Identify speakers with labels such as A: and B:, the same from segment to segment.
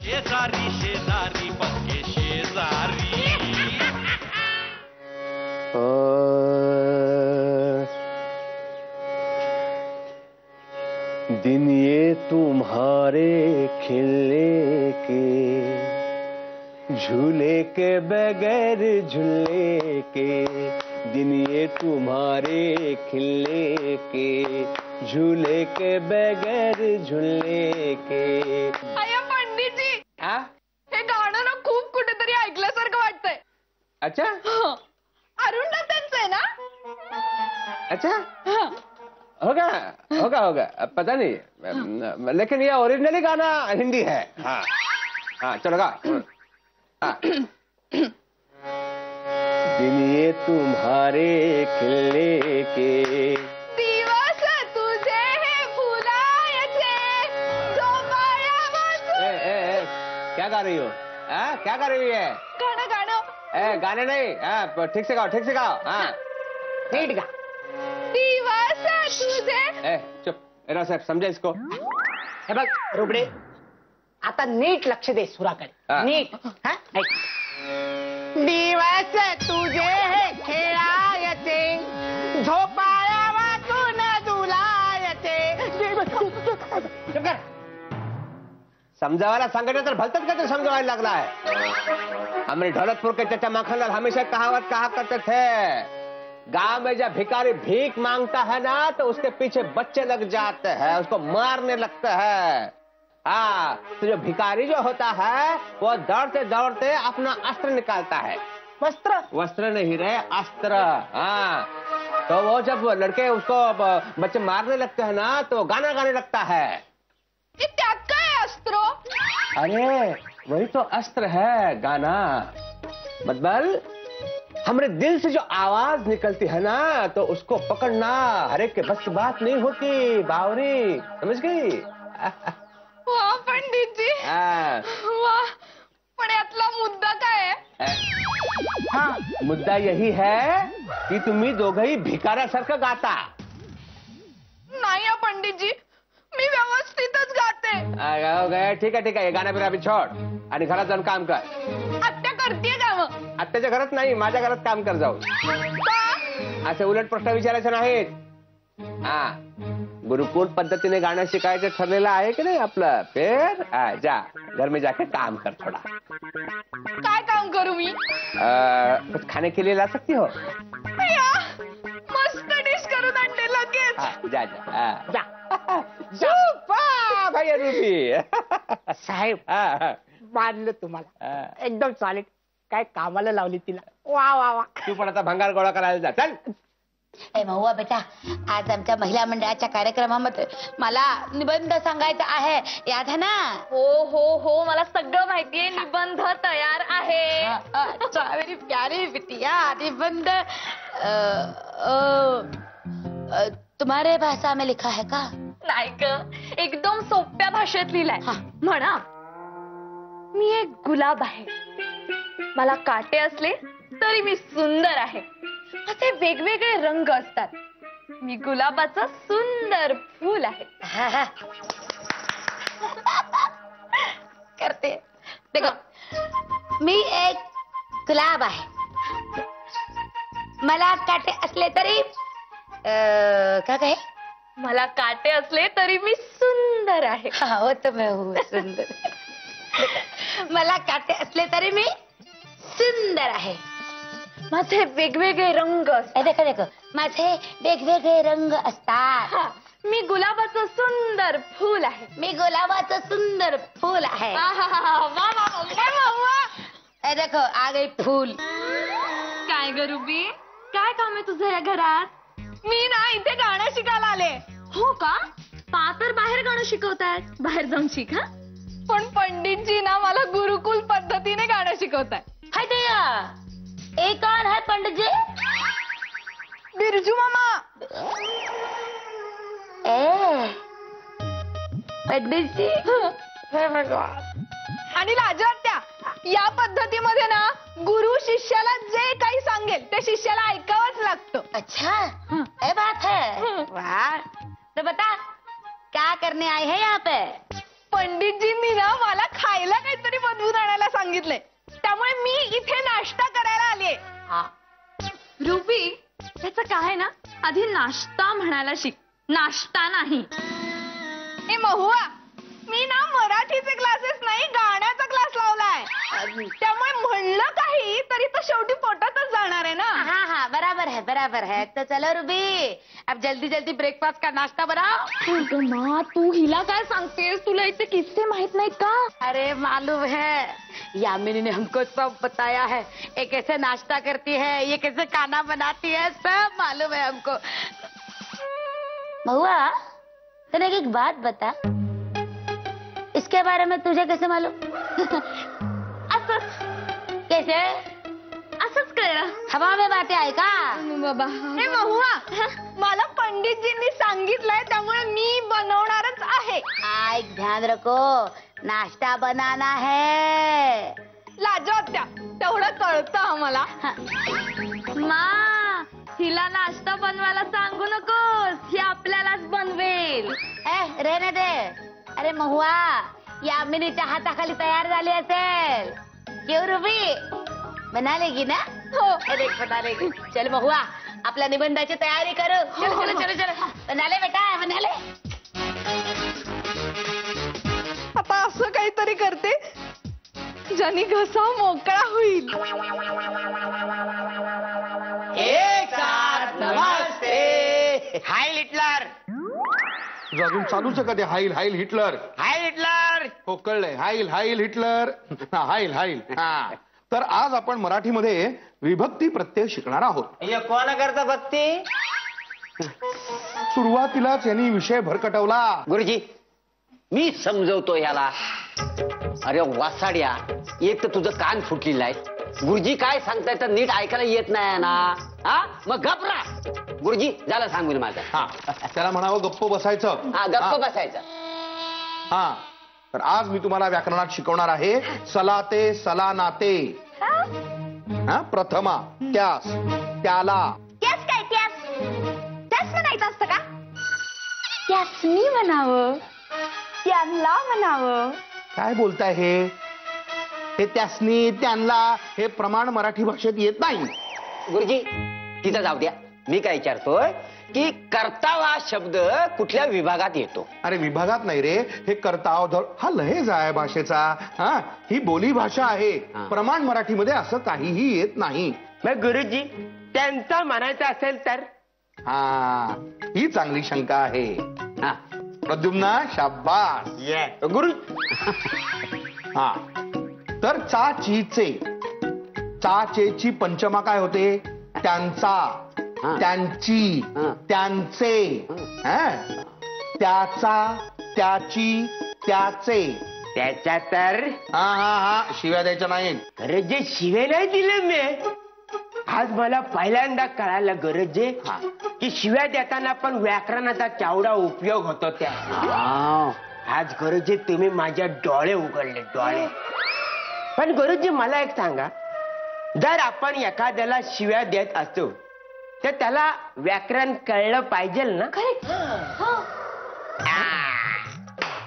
A: शेजारी शेजारी पक्के शेजारी.
B: दिन ये तुम्हारे खिलने के, झूले के बगैर झूले के. दिन ये तुम्हारे खिलने के, झूले के बगैर झूले के.
C: अय्या पंडितजी,
B: हा?
C: हे गाणं ना खूप कुठेतरी ऐकल्यासारखं वाटतंय.
B: अच्छा
C: अरुण दत्तांचं आहे ना?
B: अच्छा होगा होगा होगा, पता नहीं, लेकिन ये ओरिजिनली गाना हिंदी है. हाँ हाँ चलो गा. हाँ. दिन ये तुम्हारे खिलने के,
C: दिवस तुझे हे फुलायचे, झोपाळ्यावर.
B: क्या गा रही हो? क्या गा रही है?
C: गाणं गाणं.
B: गाने नहीं, ठीक से गाओ, ठीक से गाओ. हाँ नीट गा.
C: दिवस तुझे.
B: चुप. एरा साहेब समझा इसको.
D: हे बघ रुबडे, आता नीट लक्ष दे सुराकडे. नीट. हा ऐक. दिवस तुझे हे खेळायचे, झोपाळ्या वाचून झुलायचे. चुप कर.
B: समझावाला सांगायचं तर भलतच का तो समझावायला लागला है. हमारे ढोलकपुर के चचा माखनलाल हमेशा कहावत कहा करते थे, गांव में जब भिखारी भीख मांगता है ना तो उसके पीछे बच्चे लग जाते हैं, उसको मारने लगते हैं. हाँ, तो जो भिखारी जो होता है वो दौड़ते दौड़ते अपना अस्त्र निकालता है.
D: वस्त्र.
B: वस्त्र नहीं रहे, अस्त्र. हाँ, तो वो जब लड़के उसको बच्चे मारने लगते हैं ना तो गाना गाने लगता है.
C: त्यात काय अस्त्र?
B: अरे वही तो अस्त्र है, गाना. मतलब हमारे दिल से जो आवाज निकलती है ना तो उसको पकड़ना हर एक के बस की बात नहीं होती. बावरी समझ गई?
C: वाह पंडितजी, वाह. पण यातला मुद्दा काय आहे?
B: हाँ, मुद्दा यही है कि तुम्ही दोघंही भिकाऱ्यासारखं गाता.
C: नाही पंडितजी, मी व्यवस्थितच गाते.
B: ठीक आहे ठीक आहे, गाणं बिना अभी छोड आणि घरात जाऊन काम कर.
C: आत्या करते का मग?
B: आत्याच्या घरात नाही, माझ्या घरात काम कर जाऊ. असे उलट प्रश्न विचारायचे नाहीत. हा, गुरुकुल पद्धतीने गाणं शिकायचं ठरलेलं आहे की नाही आपलं. फिर जा घर में जाके काम कर थोड़ा.
C: काय काम करू मी?
B: कुछ खाने के लिए ला सकती हो?
C: मस्त डिश करून आणते लगेच.
B: जा जा जा भैया रूपी.
D: साहेब मानलं तुम्हाला, एकदम सॉलिड. काय कामाला लावली तिला. वा वा वा.
B: तू पण आता भंगार गोळा करायला जा. चल.
E: महुआ बेटा, आज आमच्या महिला मंडळाच्या कार्यक्रमामध्ये मला निबंध सांगायचा आहे, याद आहे ना?
C: हो हो हो, मला सगळं माहितीये. निबंध तयार आहे.
E: मेरी प्यारी बिटिया, निबंध तुम्हारे भाषा में लिखा है का?
C: नाही ग, एकदम सोप्या भाषेत लिहिलाय. म्हणा, मी एक गुलाब आहे, मला काटे असले तरी मी सुंदर आहे. असे वेगवेगळे रंग असतात, मी गुलाबाचं सुंदर फूल आहे.
E: करते. देखो, मी एक गुलाब आहे, मला काटे असले तरी क्या कहे?
C: मला काटे असले तरी मी सुंदर आहे.
E: हो तो मैं हूँ सुंदर. मला काटे असले तरी मी सुंदर आहे.
C: माझे वेगवेगळे रंग असतात.
E: देखो देखो, माझे वेगवेगळे रंग असतात.
C: मी गुलाबाचं सुंदर फूल आहे.
E: मी गुलाबाचं सुंदर फूल आहे. देखो आ गई फूल.
C: काय ग रुबी, काय काम आहे तुझं या घरात? मी ना इथे गाणं शिकायला आले. हो का? तर बाहेर गाणं शिकवतायत, बाहेर जाऊन शिक. हा, पण पंडितजी ना मला गुरुकुल पद्धतीने गाणं शिकवताय.
E: हाय दया, एक कौन है पंडित जी?
C: बिरजू मामा.
E: पंडित जी.
C: आणि लाजवात्या, या पद्धतीमध्ये ना गुरु शिष्याला जे काही सांगेल ते शिष्याला ऐकावंच लागतं.
E: अच्छा, ये बात है. वाह. तो बता, क्या करने आए हैं यहाँ पे?
C: पंडितजींनी ना मला खायला काहीतरी सांगितलंय, त्यामुळे मी इथे नाश्ता करायला आलीये. रुबी, त्याचं काय ना, आधी नाश्ता म्हणायला शिक, नाश्ता नाही. ए महुआ, मी ना मराठीचे क्लासेस नाही, गाण्याचा क्लास लावलाय. त्यामुळे म्हणलं काही तरी तर शेवटी पोटातच जाणार आहे ना.
E: हाँ हाँ बराबर है. तो चलो रूबी, अब जल्दी जल्दी ब्रेकफास्ट का नाश्ता बनाओ.
C: माँ, तू हिला काय सांगतेस? तुला इथे किस्से माहित नाहीत का?
E: अरे मालूम है, यामिनी ने हमको सब बताया है. ये कैसे नाश्ता करती है, ये कैसे खाना बनाती है, सब मालूम है हमको. महुआ, तूने एक बात बता, इसके बारे में तुझे कैसे मालूम?
C: असंच
E: कैसे?
C: असंच कळलं.
E: हवा में बातें आहे का?
C: बाबा, हे महुआ, मला पंडितजींनी सांगितलंय, त्यामुळे मी बनवणारच आहे.
E: एक ध्यान रखो, नाश्ता बनाना है.
C: लाजवात्या, तेवढं कळतं आम्हाला. मा, हिला नाश्ता बनवायला सांगू नकोस, ही आपल्यालाच बनवेल.
E: रहने दे. अरे महुआ, यामिनीच्या हाताखाली तयार झाली असेल. क्यों रूबी, बना लेगी ना?
C: हो.
E: अरे बना लेगी. चल महुआ, आपल्या निबंधाची तयारी करू. चलो चलो चलो चलो, बना ले बेटा, बना ले.
C: आता असं काहीतरी करते ज्याने घसा मोकळा होईल.
B: नमस्ते. हाय हिटलर.
F: अजून चालूच आहे का ते हाईल हाईल हिटलर?
B: हाय हिटलर.
F: हो कळलंय, हाईल हाईल हिटलर. हाईल हाईल. हा, तर आज आपण मराठीमध्ये विभक्ती प्रत्यय शिकणार आहोत.
B: ये कोण करता भक्ती?
F: सुरुवातीलाच यांनी विषय भरकटवला.
G: गुरुजी, मी समजवतो याला. अरे वासाड्या, एक तर तुझं कान फुटलेलं आहे. गुरुजी काय सांगताय तर नीट ऐकायला येत नाही ना. हा, मग घबरा. गुरुजी, झालं सांगून माझं.
F: हा, त्याला म्हणावं गप्प बसायचं.
G: हा, गप्प बसायचं.
F: हा, तर आज मी तुम्हाला व्याकरणात शिकवणार आहे सलाते सलानाते. हा, प्रथमा, त्यास, त्याला.
C: त्याच काय त्याच? त्याच म्हणायचं असतं का? त्याच मी म्हणावं, त्यांना म्हणावं.
F: काय बोलताय हे त्यासनी त्यांना हे प्रमाण मराठी भाषेत येत नाही.
G: गुरुजी, तिथं जाऊ द्या. मी काय विचारतोय की कर्ताव हा शब्द कुठल्या विभागात येतो?
F: अरे विभागात नाही रे, हे कर्ताव हा लहेज आहे भाषेचा. हा, ही बोली भाषा आहे.
G: हा.
F: प्रमाण मराठीमध्ये असं काहीही येत नाही.
B: मग गुरुजी, त्यांचा म्हणायचं असेल तर?
F: हा, ही चांगली शंका आहे.
G: हा,
F: प्रद्युम्ना, शाबास.
B: गुरु.
F: हा, तर चाचीचे, चाचेची पंचमा काय होते? त्यांचा,
G: हा.
F: त्यांची,
G: हा.
F: त्यांचे. हा, त्याचा, त्याची, त्याचे.
B: त्याच्या तर
F: हा हा हा, शिव्या द्यायच्या नाहीत.
B: अरे जे शिवे नाही दिले मी, आज मला पहिल्यांदा कळायला गरज आहे की शिव्या देताना पण व्याकरणाचा केवढा उपयोग होतो त्या. आज गुरुजी तुम्ही माझ्या डोळे उघडले, डोळे. पण गुरुजी मला एक सांगा, जर आपण एखाद्याला शिव्या देत असतो तर त्याला व्याकरण कळलं पाहिजे ना?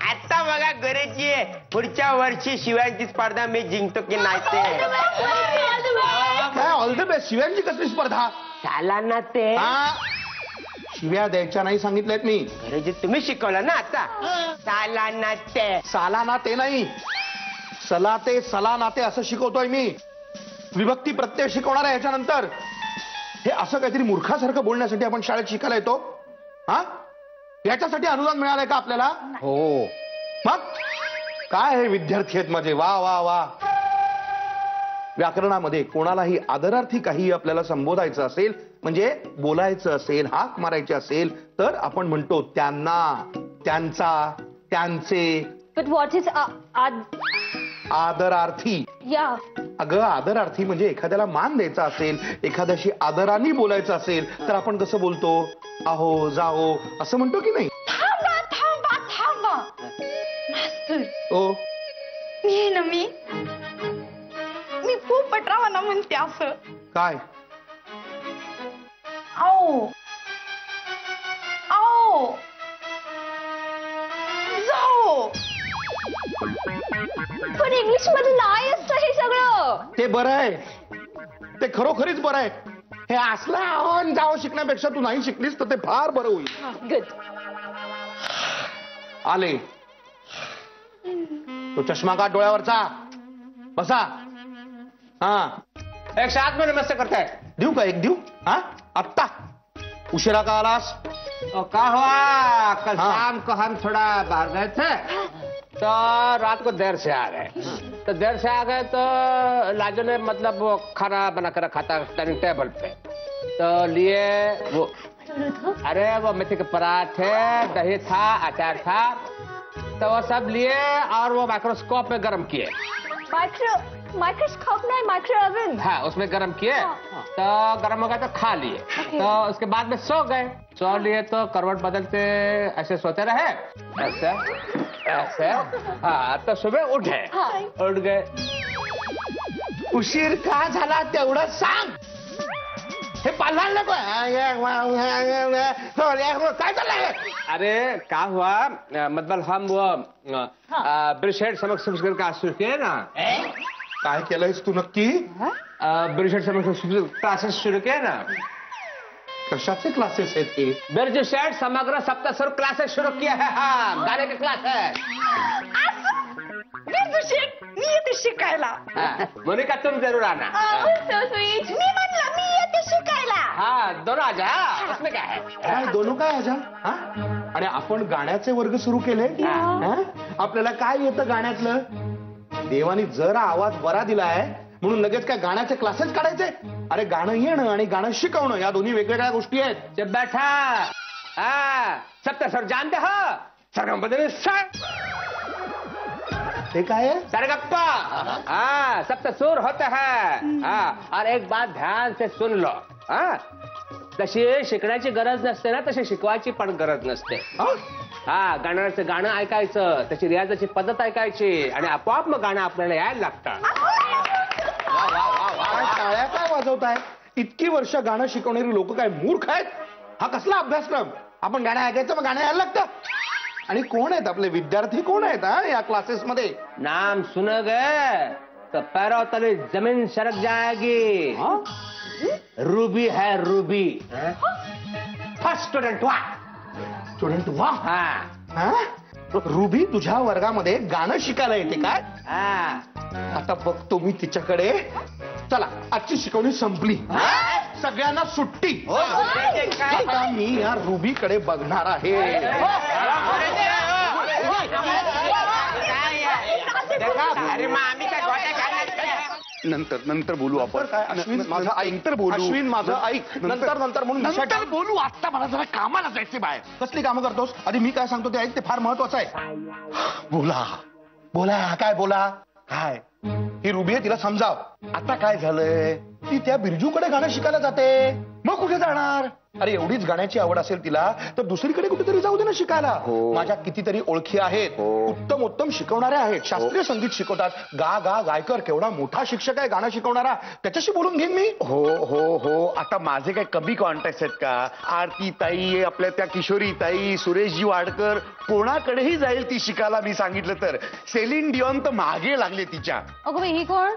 B: आता बघा गुरुजी, पुढच्या वर्षी शिव्यांची स्पर्धा मी जिंकतो की नाही ते.
F: काय ऑल द बेस्ट. शिव्यांची कसली स्पर्धा?
B: झाला ना ते.
F: हा, शिव्या द्यायच्या नाही सांगितल्यात मी.
B: गुरुजी तुम्ही शिकवलं ना आता. झाला ना ते.
F: साला ते नाही, सलाते सलानाते असं शिकवतोय मी. विभक्ती प्रत्यय शिकवणार आहे ह्याच्यानंतर. हे असं काहीतरी मूर्खासारखं बोलण्यासाठी आपण शाळेत शिकायला येतो? हा, याच्यासाठी अनुदान मिळालंय का आपल्याला?
G: हो.
F: मग काय हे विद्यार्थी आहेत माझे, वा वा वा. व्याकरणामध्ये कोणालाही आदरार्थी काही आपल्याला संबोधायचं असेल, म्हणजे बोलायचं असेल, हाक मारायचे असेल, तर आपण म्हणतो त्यांना, त्यांचा, त्यांचे.
C: But what is
F: आदरार्थी.
C: yeah?
F: अगं, आदरार्थी म्हणजे एखाद्याला मान द्यायचा असेल, एखाद्याशी आदराने बोलायचं असेल तर आपण कसं बोलतो? अहो, जाओ असं म्हणतो की नाही?
C: थांबा थांबा थांबा मास्तर.
F: ओ,
C: मी आहे ना, मी खूप पटरावाना म्हणते असं.
F: काय?
C: आओ आओ जाओ. पण इंग्लिश मध्ये नाही असतं हे शब्द.
F: ते बरं आहे, ते खरोखरीच बरं आहे. हे असलं आव्हान जावं शिकण्यापेक्षा तू नाही शिकलीस तर ते फार बरं होईल.
C: गुड.
F: आले तो चष्मा काढ डोळ्यावरचा. बसा. हा,
B: एक साथ में नमस्ते करते हैं.
F: देऊ का एक देऊ? हा, आत्ता उशिरा का आलास?
B: तो क्या हुआ, कल
F: हाँ.
B: शाम को हम थोड़ा बाहर गए थे तो रात को देर से आ गए. तो देर से आ गए तो लाजो ने मतलब वो खाना बना कर रखा था डाइनिंग टेबल पे. तो लिए वो, अरे वो मेथी के पराठे, दही था, अचार था, तो वो सब लिए और वो माइक्रोस्कोप में गर्म किए.
C: माइक्रोस्कोप नहीं, माइक्रो ओवन.
B: हाँ, उसमें गर्म किए. तो गर्म हो गया तो खा लिए. तो उसके बाद में सो गए. सो लिए तो करवट बदलते ऐसे सोते रहे, ऐसे ऐसे. हाँ, तो सुबह उठे. उठ गए.
F: उशीर का झाला तेवढं सांग. हे पालणार नको. काय चाललंय?
B: अरे क्या हुआ, मतलब हम वो ब्रिशेड समक्ष का शुरू किए ना.
F: काय केलंयस तू नक्की?
B: ब्रिशेड समक्ष क्लासेस शुरू किए ना.
F: कशाचे क्लासेस आहेत ते?
B: ब्रिशेड समग्र सप्तस्वर क्लासेस शुरू किया है. हाँ, गाने के क्लास है.
C: मी येते शिकायला.
B: हाँ, मोनिका तुम जरूर आना.
C: So sweet. मी म्हणलं मी येते शिकायला.
B: हाँ, दोनों आ जा. उसमें क्या है.
F: काय दोनों काय आजा? हा? आणि आपण गाण्याचे वर्ग सुरू केले. हा? आपल्याला काय येतं गाण्यातलं? देवानी जरा आवाज बरा दिलाय म्हणून लगेच काय गाण्याचे क्लासेस काढायचे? अरे गाणं येणं आणि गाणं शिकवणं या दोन्ही वेगवेगळ्या गोष्टी आहेत.
B: जब बैठा. हाँ, सप्तस्वर जानते हो. सरगम बदले
F: ते काय आहे?
B: सरगप्पा. हाँ, सप्तस्वर होता है. हाँ, और एक बात ध्यान से सुन लो. हाँ, तशी शिकण्याची गरज नसते ना, तशी शिकवायची पण गरज नसते. हा, गाण्याचं गाणं ऐकायचं, त्याची रियाजाची पद्धत ऐकायची आणि आपोआप मग गाणं आपल्याला यायला लागतं.
F: टाळ्या काय वाजवताय? इतकी वर्ष गाणं शिकवणारी लोक काय मूर्ख आहेत? हा कसला अभ्यासक्रम? आपण गाणं ऐकायचं मग गाणं यायला लागतं. आणि कोण आहेत आपले विद्यार्थी? कोण आहेत हा या क्लासेस मध्ये?
B: नाम सुनोगे तो पैरों तले जमीन सरक जाएगी. रूबी है रूबी. फर्स्ट स्टूडेंट वा.
F: स्टुडंट वा.
B: हा.
F: रुबी तुझ्या वर्गामध्ये गाणं शिकायला येते काय? आता बघतो मी तिच्याकडे. चला, आजची शिकवणी संपली. सगळ्यांना सुट्टी. आता मी या रुबीकडे बघणार आहे.
B: अरे मग आम्ही काय
F: नंतर नंतर बोलू आपण. काय अश्विन माझं ऐक. नंतर बोलू. अश्विन माझं ऐक. नंतर नंतर म्हणून नंतर बोलू. आता मला जरा कामाला जायचे बाहेर. कसली कामं करतोस? आधी मी काय सांगतो ते ऐक, ते फार महत्वाचं आहे. बोला बोला. काय बोला? काय? ही रुबी आहे, तिला समजाव. आता काय झालंय? ती त्या बिरजूकडे गाणं शिकायला जाते. मग कुठे जाणार? अरे एवढीच गाण्याची आवड असेल तिला तर दुसरीकडे कुठेतरी जाऊ दे ना शिकायला. माझ्या कितीतरी ओळखी आहेत, उत्तम उत्तम शिकवणाऱ्या आहेत, शास्त्रीय संगीत शिकवतात. गायकर केवढा मोठा शिक्षक आहे गाणं शिकवणारा, त्याच्याशी बोलून घेईन मी.
H: हो हो हो. आता माझे काही कमी कॉन्टॅक्ट आहेत का? आरती ताई, आपल्या त्या किशोरी ताई, सुरेशजी वाडकर, कोणाकडेही जाईल ती शिकायला मी सांगितलं तर. सेलिन डिऑन तर मागे लागले तिच्या.
E: अगं ही कोण?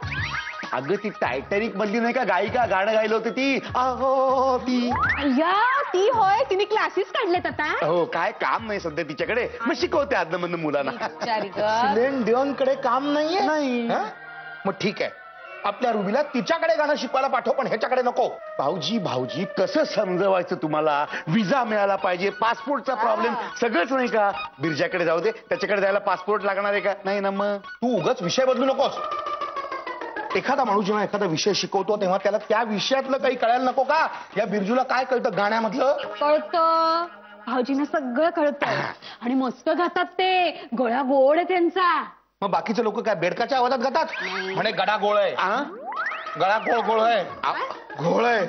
H: अगं ती टायटॅनिक मधली नाही का गायिका, गाणं गायलं होतं ती. अहो ती.
E: अय्या ती होय. तिने क्लासेस काढलेत आता.
H: हो, काय काम नाही सध्या तिच्याकडे. मग शिकवते आदन मधनं मुलांना.
E: बिचारी ग.
F: सिलेन डिऑन कडे काम नाहीये. नाही. मग ठीक आहे, आपल्या रुबीला तिच्याकडे गाणं शिकवायला पाठव, पण ह्याच्याकडे नको.
H: भाऊजी कसं समजवायचं तुम्हाला? विजा मिळाला पाहिजे, पासपोर्टचा प्रॉब्लेम, सगळंच नाही का? बिरजाकडे जाऊ दे, त्याच्याकडे जायला पासपोर्ट लागणार आहे का? नाही ना. मग
F: तू उगाच विषय बदलू नकोस. एखादा माणूस जेव्हा एखादा विषय शिकवतो तेव्हा त्याला त्या विषयातलं काही कळायला नको का? या बिरजूला काय कळतं गाण्यामधलं?
E: कळतं. भाऊजींना सगळं कळतं आणि मस्त गातात ते. गळा गोड आहे त्यांचा.
F: मग बाकीचे लोक काय बेडकाच्या आवाजात गातात? म्हणे गडा गोळ आहे. गळा गोळ आहे. घोळ आहे.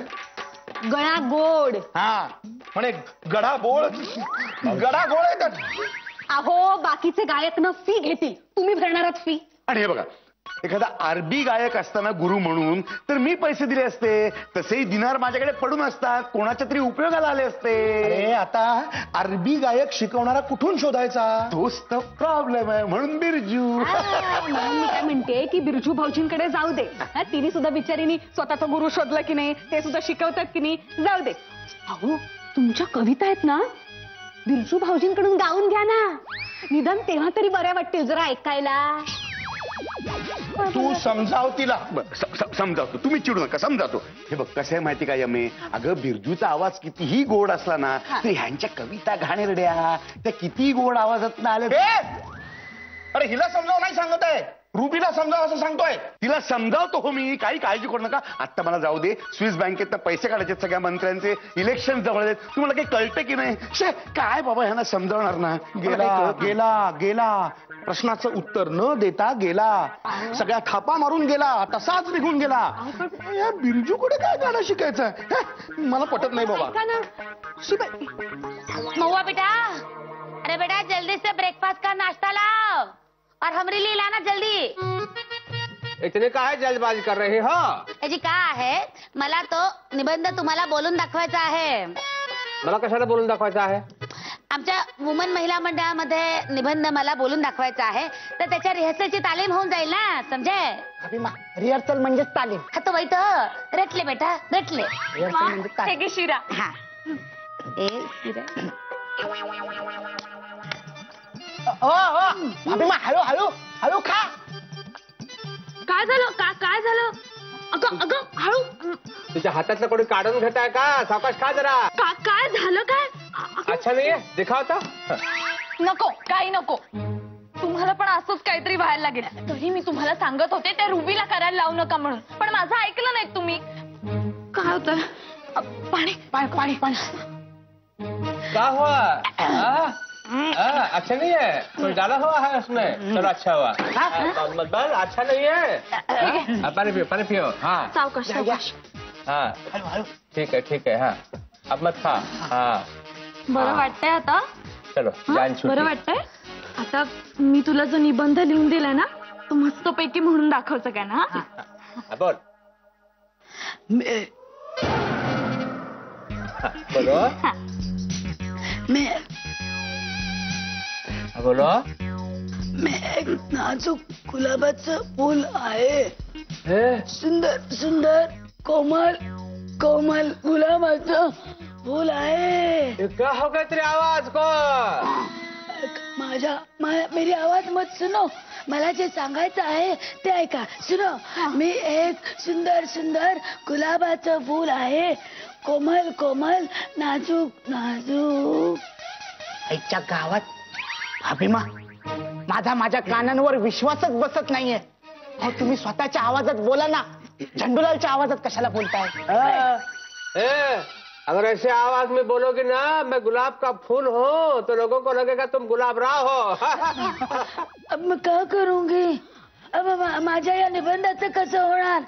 E: गळा गोड.
F: हा, म्हणे गडा गोळ. गडा गोळ आहे.
E: अहो बाकीचे गायक ना फी घेतील, तुम्ही भरणार आहात फी.
H: आणि हे बघा, एखादा आरबी गायक असताना गुरु म्हणून तर मी पैसे दिले असते. तसेही दिनार माझ्याकडे पडून असतात, कोणाच्या तरी उपयोगाला आले असते.
F: अरे आता अरबी गायक शिकवणारा कुठून शोधायचा?
H: तोच तर प्रॉब्लेम आहे, म्हणून बिरजू.
I: म्हणून मी काय म्हणते की बिरजू भाऊजींकडे जाऊ दे. तिने सुद्धा बिचारीनी स्वतःचा गुरु शोधला की नाही, ते सुद्धा शिकवतात की नाही, जाऊ दे. अहो तुमच्या कविता आहेत ना, बिरजू भाऊजींकडून गाऊन घ्या ना, निदान तेव्हा तरी बऱ्या वाटतील जरा ऐकायला.
F: तू समजाव तिला.
H: समजावतो, तुम्ही चिडू नका, समजावतो. हे बघ कसं आहे माहिती का यमे, अगं बिरजूचा आवाज कितीही गोड असला ना तर ह्यांच्या कविता घाणेरड्या, त्या किती गोड आवाजात ना आले.
F: अरे हिला समजाव नाही सांगत आहे, रुबीला समजाव असं सांगतोय.
H: तिला समजावतो हो मी, काही काळजी करू नका. आता मला जाऊ दे, स्विस बँकेत पैसे काढायचे सगळ्या मंत्र्यांचे, इलेक्शन जवळ आहेत. तुम्हाला काही कळतं की नाही? काय बाबा ह्यांना समजावणार ना.
F: गेला गेला गेला, प्रश्नाचं उत्तर न देता गेला, सगळ्या थापा मारून गेला, तसाच निघून गेला. या बिरजूकडे काय गाणं शिकायचं? मला पटत नाही बाबा.
E: महुआ बेटा, अरे बेटा जल्दी से ब्रेकफास्ट का नाश्ता लाओ और हमरे लिए लाना जल्दी.
B: इतने का है जल्दबाजी कर रहे हो?
E: जी का आहे, मला तो निबंध तुम्हाला बोलून दाखवायचा आहे.
B: मला कशाला बोलून दाखवायचं आहे?
E: आमच्या वुमन महिला मंडळामध्ये निबंध मला बोलून दाखवायचा आहे, तर त्याच्या रिहर्सलची तालीम होऊन जाईल ना, समजे?
D: रिहर्सल म्हणजेच तालीम.
E: हा तो वही तो रटले बेटा, रटले.
D: रिहर्सल म्हणजे
C: हे
D: तालीम.
C: घे शिरा.
E: हा ए शिरा.
D: अभिमा हळू हळू हळू खा.
C: काय झालं? काय झालं? अगं अगं हळू.
B: तुझ्या हातातलं कोणी काढून घेताय का? सावकाश खा जरा.
C: काय झालं? काय
B: अच्छा नाहीये, दिखावता.
C: नको, काही नको. तुम्हाला पण असंच काहीतरी व्हायला लागेल. तरी मी तुम्हाला सांगत होते त्या रुबीला करायला लावू नका म्हणून, पण माझं ऐकलं नाही तुम्ही. काय होतं? पाणी
D: पाणी पाणी पाणी.
B: क्या हुआ? अच्छा नहीं है, कोई डाला हुआ है उसमें? चलो अच्छा हुआ. बस अच्छा नहीं है. पानी पियो. हाँ
C: सावकाश सावकाश.
B: हाँ
D: हळू हळू.
B: ठीक है. हाँ अब मत खा. हाँ
C: बरं वाटतंय आता?
B: चलो जान छूटी.
C: बरं वाटतंय आता? मी तुला जो निबंध लिहून दिलाय ना, तो मस्तपैकी म्हणून दाखव सगळ्यांना.
B: हाँ, बोल. बोलो. बोलो.
E: एक नाजूक गुलाबाचं फूल आहे,
B: ए,
E: सुंदर सुंदर कोमल कोमल गुलाबाचं फूल आहे.
B: ये क्या हो गया तेरी आवाज को?
E: मेरी आवाज मत सुनो, मला जे सांगायचं आहे ते ऐका. सुनो, मी एक सुंदर सुंदर गुलाबाचं फूल आहे, कोमल कोमल नाजूक नाजूक.
D: आईच्या गावात अभिमा, माझ्या कानांवर विश्वासच बसत नाहीये. अहो तुम्ही स्वतःच्या आवाजात बोला ना, झंडूलालच्या आवाजात कशाला बोलताय?
B: ए, अगर ऐसे आवाज में बोलोगे ना मैं गुलाब का फूल हूँ तो लोगों को लगेगा तुम गुलाब राव हो.
E: अब मैं क्या करूंगी? अब माझ्या या निबंधाचं कसं होणार?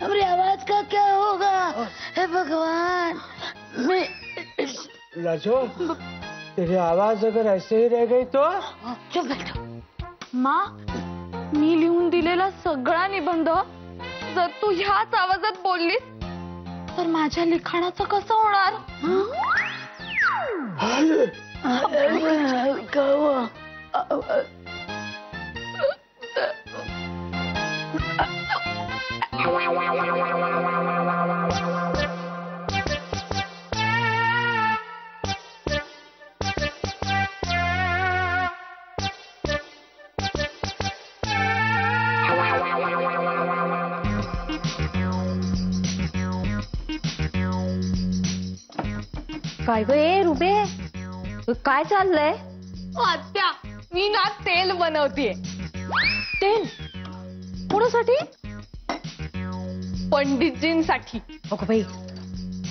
E: हमारी आवाज का क्या होगा? हे भगवान. मैं
B: राजो, तेरी आवाज अगर ऐसे ही रह गई तो?
E: चुप बैठो.
C: माँ, मी लिहून दिलेला सगळा निबंध जर तू ह्याच आवाजात बोललीस तर माझ्या लिखाणाचं कसं होणार? काय ग ए रुबे, काय चाललंय? आत्या, मी ना तेल बनवतीये. तेल कोणासाठी? पंडितजींसाठी. अगं बाई,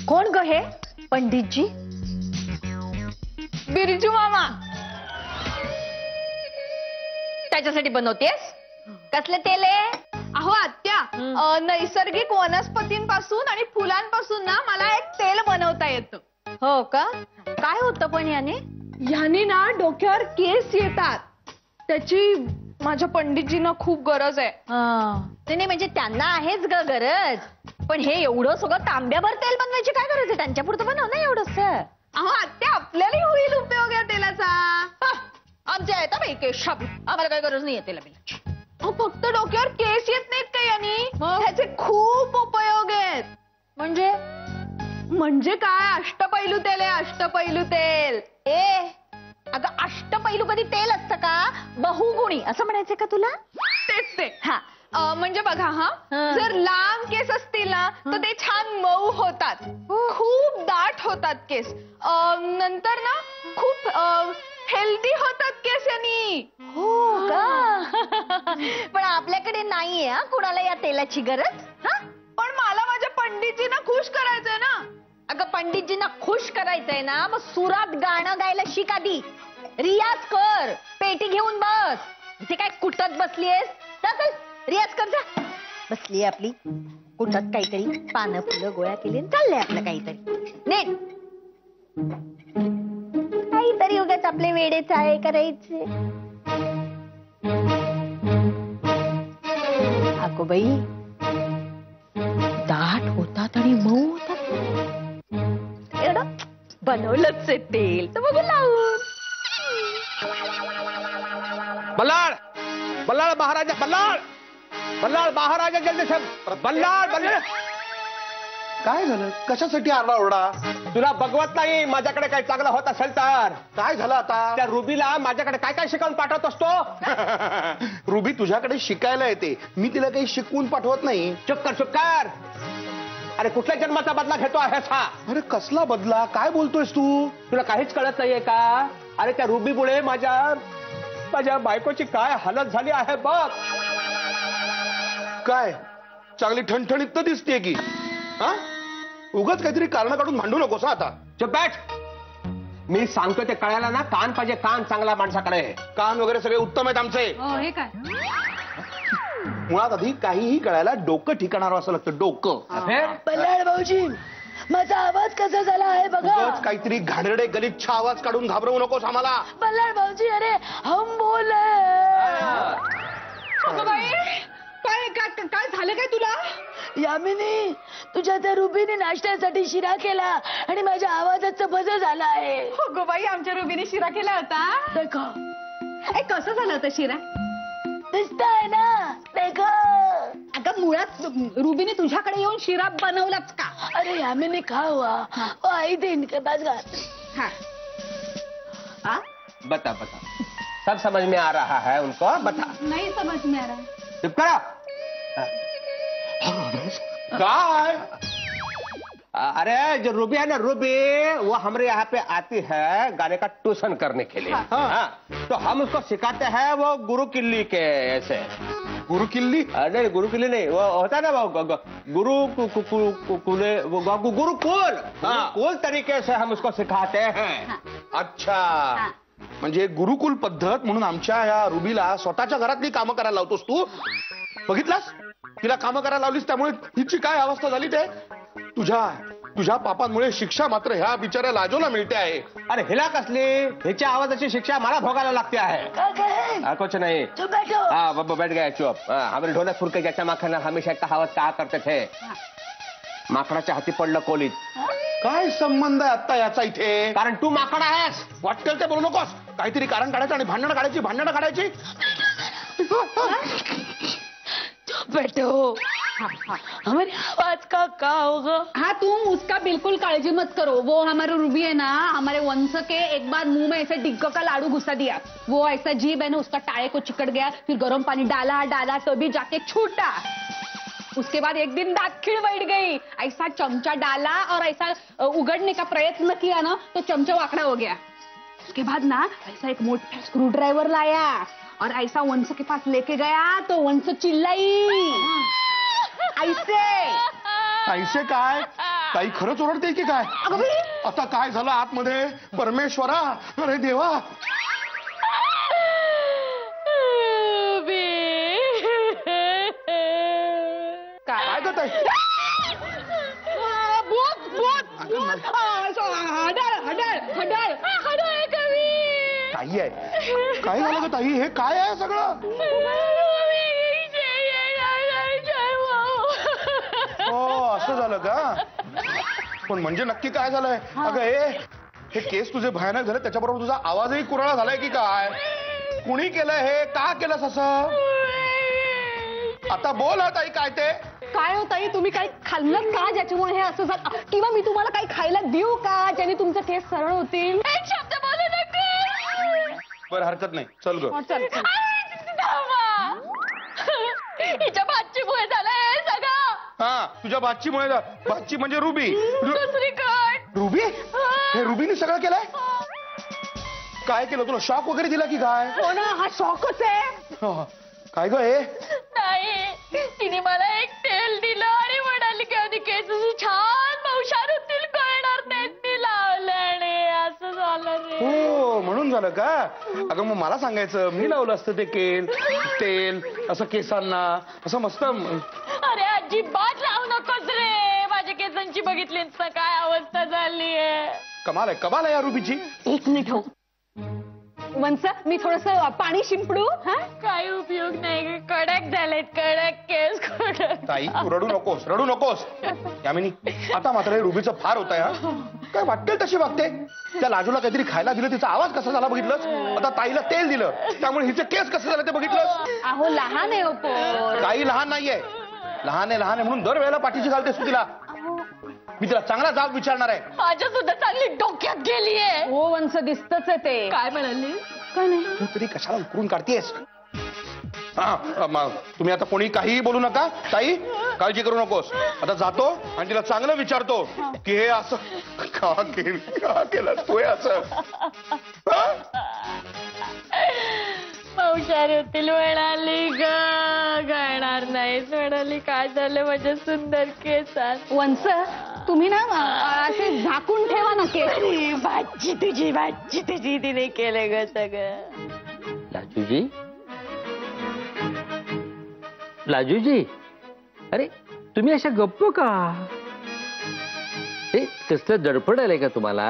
C: कोण ग हे पंडितजी? बिरजू मामा. त्याच्यासाठी बनवतेस? कसलं तेल आहे? अहो आत्या, नैसर्गिक वनस्पतींपासून आणि फुलांपासून ना मला एक तेल बनवता येतं. हो का? काय होतं पण याने? याने ना डोक्यावर केस येतात, त्याची माझ्या पंडितजींना खूप गरज आहे.
J: नाही म्हणजे त्यांना आहेच ग गरज, पण हे एवढं सगळं तांब्याभर तेल बनवायची काय गरज आहे? त्यांच्या पुरतं बनव ना एवढंच.
C: अहो आत्या, आपल्यालाही होईल उपयोग या तेलाचा.
J: आमच्या येतं बाई केस शाबू, आम्हाला काही गरज नाही तेला बिला.
C: फक्त डोक्यावर केस येत नाहीत का यांनी? ह्याचे खूप उपयोग आहेत. म्हणजे काय? अष्टपैलू तेल आहे, अष्टपैलू तेल.
J: अगं अष्टपैलू कधी तेल असतं का? बहुगुणी असं म्हणायचं का तुला?
C: तेच ते.
J: हा
C: म्हणजे बघा जर लांब केस असतील ना तर ते छान मऊ होतात, खूप दाट होतात केस. नंतर ना खूप हेल्दी होतात केस यांनी.
J: हो का? पण आपल्याकडे नाहीये हा कुणाला या तेलाची गरज.
C: पण मला माझ्या पंडितजींना खुश करायचंय ना.
J: अगं पंडितजींना खुश करायचंय ना, मग सुरात गाणं गायला शिक आधी. रियाज कर, पेटी घेऊन बस. इथे काय कुटत बसलीयस? चल रियाज कर जा. बसलीये आपली कुटत काहीतरी, पानं फुलं गोळ्या केली, चाललंय आपलं काहीतरी नीट. काहीतरी उगाच आपले वेडे चाळे करायचे. अगो बाई, दाट होतात आणि मऊ होतात. एवढं बनवलंच आहे तेल तर बघू लावून.
B: बल्लाळ बल्लाळ महाराजा, बल्लाळ बल्लाळ महाराजा, जल्दी से बल्लाळ बल्लाळ.
F: काय झालं? कशासाठी आरडा ओरडा?
B: तुला बघवत नाही माझ्याकडे काही चांगलं होत असेल तर?
F: काय झालं आता?
B: त्या रुबीला माझ्याकडे काय काय शिकवून पाठवत असतो?
F: रुबी तुझ्याकडे शिकायला येते, मी तिला काही शिकवून पाठवत नाही.
B: चुप कर. अरे कुठल्या जन्माचा बदला घेतो आहेस हा?
F: अरे कसला बदला? काय बोलतोयस तू?
B: तुला काहीच कळत नाहीये का? अरे त्या रुबीमुळे माझ्या बायकोची काय हालत झाली आहे बघ.
F: काय चांगली ठणठणीत तर दिसतेय की. हा, उगाच काहीतरी कारण काढून भांडू नकोस आता.
B: चुप बैठ. मी सांगतो ते कळायला ना, कान पाहिजे, कान चांगला माणसाकडे.
F: कान वगैरे सगळे उत्तम आहेत आमचे.
I: हे काय?
F: मुळात आधी काहीही कळायला डोकं ठिकाणावर असं लागतं, डोकं.
E: बल्लाळ भाऊजी, माझा आवाज कसा झाला आहे बघा.
F: उगाच काहीतरी घाणेरडे गलिच्छ आवाज काढून घाबरवू नकोस आम्हाला.
E: बल्लाळ भाऊजी, अरे हम बोले.
I: काय झालं काय तुला?
E: यामिनी, तुझ्या त्या रुबीने नाश्त्यासाठी शिरा केला आणि माझ्या आवाजाचं बदल झाला आहे.
I: हो गो बाई, आमच्या रुबीने शिरा केला होता.
E: देखो
I: कसं झालं होतं शिरा?
E: दिसताय ना, देखो.
I: अगं मुळात रुबीने तुझ्याकडे येऊन शिरा बनवलाच का?
E: अरे यामिनी, खा हुआ वो आई दिन के पास गया.
B: बता सब समझ में आ रहा है उनको. बता.
I: नहीं समझ में आ रहा.
B: चुप करो.
F: काय?
B: अरे जो रूबी है ना, रूबी वो हमारे यहाँ पे आती है गाने का ट्यूशन करने के लिए. तो हम उसको सिखाते हैं वो गुरु किल्ली के ऐसे.
F: गुरु किल्ली?
B: नहीं गुरुकुल नहीं, वो होता है ना वो गुरुकुल तरीके से हम उसको सिखाते हैं.
F: अच्छा, म्हणजे गुरुकुल पद्धत म्हणून आमच्या या रुबीला स्वतःच्या घरातली कामं करायला लावतोस तू. बघितलास, तिला कामं करायला लावलीस, त्यामुळे हिची काय अवस्था झाली ते. तुझ्या पापांमुळे शिक्षा मात्र ह्या बिचाऱ्या लाजोला मिळते आहे.
B: अरे हिला कसली? हिच्या आवाजाची शिक्षा मला भोगायला लागते आहे. कुछ नहीं.
E: चुप बैठो.
B: हाँ बैठ गए चुप. हमारे ढोलकपुर के जैसा माखन हमेशा कहावत कहा करते थे, माकडाच्या हाती पडलं कोलीत.
F: काय संबंध आहे आता याचा इथे?
B: कारण तू माकड आहेस.
F: वाटेल ते बोलू नकोस. काहीतरी कारण काढायचं आणि भांडणं काढायची.
E: बैठो. हमारी आवाज का होगा?
I: हाँ, तुम उसका बिल्कुल काळजी मत करो. वो हमारे रूबी है ना, हमारे वंश के एक बार मुंह में ऐसे डिग्गो का लाडू घुसा दिया. वो ऐसा जीभ है ना, उसका टाळे को चिकट गया. फिर गर्म पानी डाला तभी जाके छूटा. उसके बाद एक दिन दांत खिड़ बैठ गई. ऐसा चमचा डाला और ऐसा उगड़ने का प्रयत्न किया ना, तो चमचा वाकड़ा हो गया. उसके बाद ना ऐसा एक मोटा स्क्रू ड्राइवर लाया और ऐसा वंश के पास लेके गया, तो वंश चिल्लाई
F: ऐसे काय? काही खरंच ओरडते की काय? आता काय झालं आतमध्ये? परमेश्वरा, अरे देवा. काय ग ताई? नाहीये. काय झालं ग ताई, हे काय आहे सगळं? हो असं झालं का? पण म्हणजे नक्की काय झालंय? अगं हे केस तुझे भयानक झाले, त्याच्याबरोबर तुझा आवाजही कुराळा झालाय की काय? कुणी केलंय हे? का केलंस असं? आता बोल हा ताई, काय ते?
I: काय हो ताई, तुम्ही काही खाल्लं का ज्याच्यामुळे हे असं झालं? किंवा मी तुम्हाला काही खायला देऊ का ज्याने तुमचे केस सरळ होतील?
C: एक शब्द बोलू नका.
F: बरं हरकत नाही, चल ग.
I: चल चल.
C: हिच्या भाचीमुळे झालं हे सगळं.
F: हा तुझ्या भाचीमुळे. भाची म्हणजे रुबी.
C: दुसरीकडे
F: रुबी? हे रुबीने सगळं केलंय? काय केलं तुला? शॉक वगैरे दिला की काय?
I: हो ना, हा शॉकच आहे.
F: काय ग हे?
C: नाही, तिने मला एक तेल दिलं आणि म्हणाली की आधी केस छान मौशार होतील, कळणार तेच मी लावलं आणि असं झालं रे.
F: हो म्हणून झालं का? अगं मग मला सांगायचं, मी लावलं असतं ते तेल असं केसांना, असं मस्त.
C: अरे अजिबात लावू नकोस रे, माझ्या केसांची बघितलीस ना काय अवस्था झाली आहे.
F: कमाल आहे या रुबीची.
I: एक मिनिट हो वंस, मी थोडस पाणी शिंपडू? हा,
C: काही उपयोग नाही, कडक झालेत, कडक केस कडक.
F: ताई तू रडू नकोस यामिनी. आता मात्र हे रुबीचं फार होत आहे. हा काय वाटते तशी वागते. त्या लाजूला काहीतरी खायला दिलं, तिचा आवाज कसा झाला बघितलंस? आता ताईला तेल दिलं, त्यामुळे हिचे केस कसे झाले ते बघितलंस?
I: अहो लहान आहे हो पोर.
F: ताई लहान नाहीये. लहान आहे म्हणून दरवेळेला पाठीशी घालतेस तू तिला. मी तिला चांगला जाब विचारणार आहे.
C: माझ्या सुद्धा चांगली डोक्यात गेलीये.
I: हो वंस, दिसतच आहे ते.
C: काय म्हणाली?
I: काय नाही.
F: तू तरी कशाला उकरून काढतेस? तुम्ही आता कोणी काहीही बोलू नका. ताई काळजी करू नकोस. आता जातो आणि तिला चांगलं विचारतो की हे असं का केलं तू असं?
C: मौशार होतील म्हणाली ग, गळणार नाहीच म्हणाली. काय झालं माझ्या सुंदर केसात?
I: वंस, तुम्ही ना असे झाकून ठेवा ना केस.
C: भाची तुझी तिने केलं ग सगळं.
K: लाजूजी, अरे तुम्ही अशा गप्प का? हे कसलं दडपड आलंय का तुम्हाला?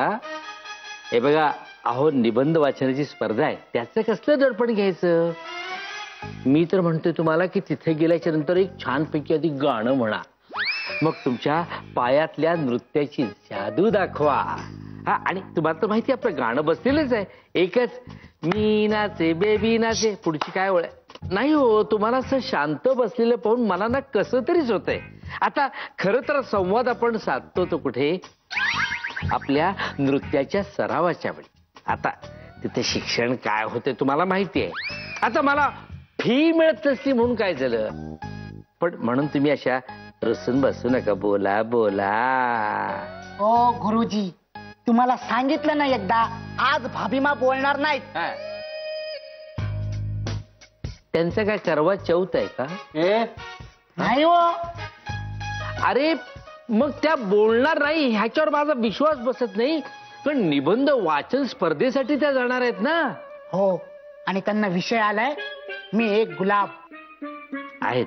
K: हे बघा, अहो निबंध वाचनाची स्पर्धा आहे, त्याचं कसलं दडपण घ्यायचं? मी तर म्हणतोय तुम्हाला की तिथे गेल्याच्या नंतर एक छानपैकी आधी गाणं म्हणा, मग तुमच्या पायातल्या नृत्याची जादू दाखवा. हा, आणि तुम्हाला तर माहिती आपलं गाणं बसलेलंच आहे, एकच, मी नाचे बेबी नाचे. पुढची काय ओळ नाही हो. तुम्हाला असं शांत बसलेलं पाहून मला ना कसं तरीच होतंय. आता खरं तर संवाद आपण साधतो तो कुठे? आपल्या नृत्याच्या सरावाच्या वेळी. आता तिथे शिक्षण काय होते तुम्हाला माहिती आहे. आता मला फी मिळत नसली म्हणून काय झालं, पण म्हणून तुम्ही अशा रसून बसू नका. बोला बोला.
D: हो गुरुजी, तुम्हाला सांगितलं ना एकदा, आज भाभीमा बोलणार नाहीत.
K: त्यांचं काय करवा चौथ आहे का?
D: नाही हो.
K: अरे मग त्या बोलणार नाही ह्याच्यावर माझा विश्वास बसत नाही. पण निबंध वाचन स्पर्धेसाठी त्या जाणार आहेत ना.
D: हो, आणि त्यांना विषय आलाय, मी एक गुलाब.
K: आहेत,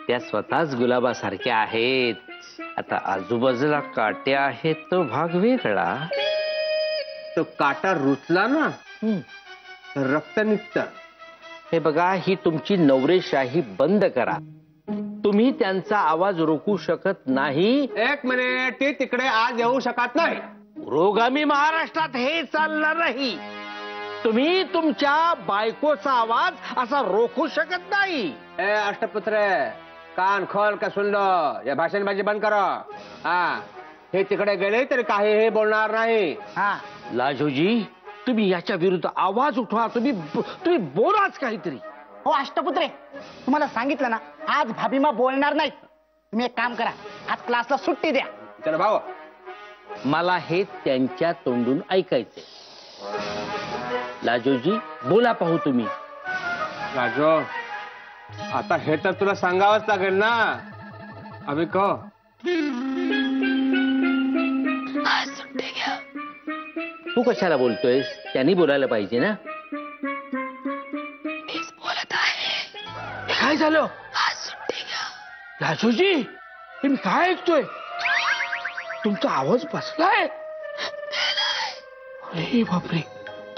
K: त्या स्वतःच गुलाबासारख्या आहेत. आता आजूबाजूला काटे आहेत तो भाग वेगळा.
B: तो काटा रुतला ना रक्त निघतं.
K: हे बघा, ही तुमची नवरेशाही बंद करा. तुम्ही त्यांचा आवाज रोखू शकत नाही.
B: एक मिनिट, ती तिकडे आज येऊ शकत नाही.
K: पुरोगामी महाराष्ट्रात हे चालणार नाही. तुम्ही तुमच्या बायकोचा आवाज असा रोखू शकत नाही.
B: ए अष्टपुत्र, कान खोल का सुन लो, या भाषणबाजी बंद करो. हा, हे तिकडे गेले तरी काही हे बोलणार नाही.
D: हा
K: लाजूजी, तुम्ही याच्या विरुद्ध आवाज उठवा. तुम्ही बोलाच काहीतरी.
D: हो अष्टपुत्रे, तुम्हाला सांगितलं ना, आज भाभीमा बोलणार नाहीत. तुम्ही एक काम करा, आज क्लासला सुट्टी द्या.
B: चलो भाऊ,
K: मला हे त्यांच्या तोंडून ऐकायचंय. लाजूजी बोला, पाहू तुम्ही.
B: राजो, आता हे तर तुला सांगावंच लागेल ना. अभि कहो.
E: आज सुट्टी घ्या.
K: तू कशाला बोलतोयस? त्यांनी बोलायला पाहिजे ना.
E: मीच बोलत आहे.
K: काय झालं?
E: आज सुट्टी घ्या.
K: लाजूजी, मी काय ऐकतोय? तुमचा आवाज बसलाय. अरे बापरे,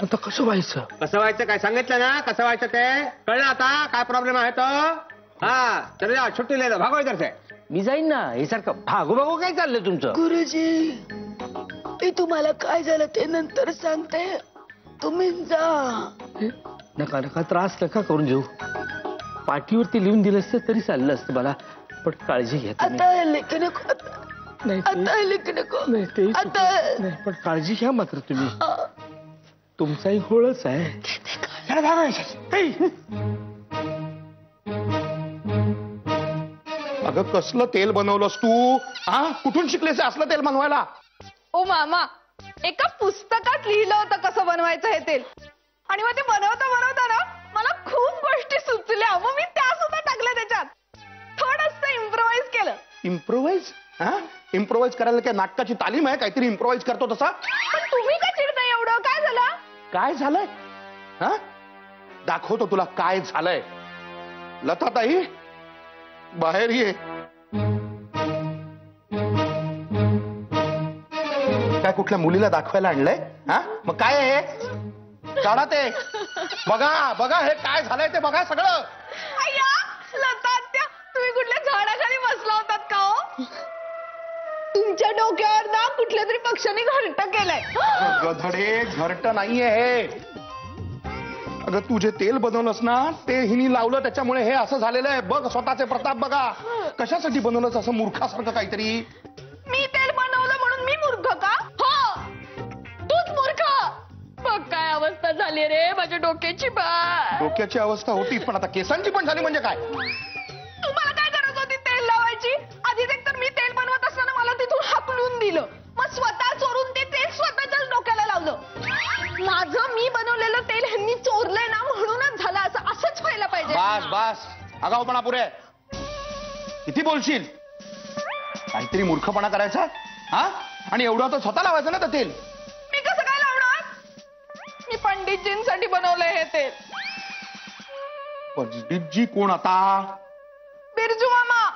F: आता कसं व्हायचं?
B: कसं व्हायचं काय सांगितलं ना, कसं व्हायचं ते कळलं आता. काय प्रॉब्लेम आहे तो? हा चल जा, छुट्टी ले लो, भागो इधर से.
K: मी जाईन ना. हे सारखं भागो भागो काय चाललंय तुमचं?
E: गुरुजी मी तुम्हाला काय झालं ते नंतर सांगते, तुम्ही जा.
K: नका नका, त्रास नका करून घेऊ. पाठीवरती लिहून दिलं असतं तरी चाललं असतं मला, पण काळजी घ्या तुम्ही.
E: आता लिख नको,
K: नाही
E: आता लिख नको,
K: नाही ते
E: आता
K: नाही, पण काळजी घ्या मात्र तुम्ही. तुमचाही होळच आहे.
F: अगं कसलं तेल बनवलंस तू? हा कुठून शिकलेस हे असलं तेल बनवायला?
C: ओ मामा, एका पुस्तकात लिहिलं होतं कसं बनवायचं हे तेल, आणि मग ते बनवता बनवता ना मला खूप गोष्टी सुचल्या, मग मी त्या सुद्धा टाकल्या त्याच्यात. थोडंसं इम्प्रोवाइज केलं.
F: इम्प्रोवाइज? हा इम्प्रोवाइज करायला काय नाटकाची तालीम आहे? काहीतरी इम्प्रोवाइज करतो तसा?
C: पण तुम्ही काय चिडताय एवढं? काय झालं?
F: काय झालंय? हा दाखवतो तुला काय झालंय. लताताई बाहेर ये. काय कुठल्या मुलीला दाखवायला आणलंय? हा मग काय आहे हे? काढा ते, बघा बघा हे काय झालंय ते बघा सगळं.
C: अय्या, लता आत्या, तुम्ही कुठल्या झाडाखाली बसला होतात का हो? तुमच्या डोक्यावर ना कुठल्या तरी पक्षाने घरटं केलंय.
F: गधडे, घरट नाहीये हे. अगं तू जे तेल बनवलंस ना ते हिनी लावलं, त्याच्यामुळे हे असं झालेलं आहे. बघ स्वतःचे प्रताप बघा. कशासाठी बनवलंस असं मूर्खासारखं काहीतरी?
C: मी तेल बनवलं म्हणून मी मूर्ख का? हो, तूच मूर्ख. बघ काय अवस्था झाली रे माझ्या डोक्याची.
F: डोक्याची अवस्था होती, पण आता केसांची पण झाली म्हणजे काय?
C: तुम्हाला काय गरज होती तेल लावायची? आधीच एक तर मी तेल बनवत असताना मला तिथून हाकलून दिलं, मग स्वतः चोरून ते तेल स्वतःच्याच डोक्याला लावलं. माझं मी बनवलेलं तेल ह्यांनी चोरलंय ना, म्हणूनच झालं असं. असंच व्हायला पाहिजे.
F: बस बस, आगाऊपणा पुरे. किती बोलशील? काहीतरी मूर्खपणा करायचा हा, आणि एवढं तर स्वतः लावायचं ना ते तेल.
C: मी कसं काय लावणार? मी पंडितजींसाठी बनवलंय हे तेल.
F: पंडितजी कोण आता?
C: बिरजू मामा,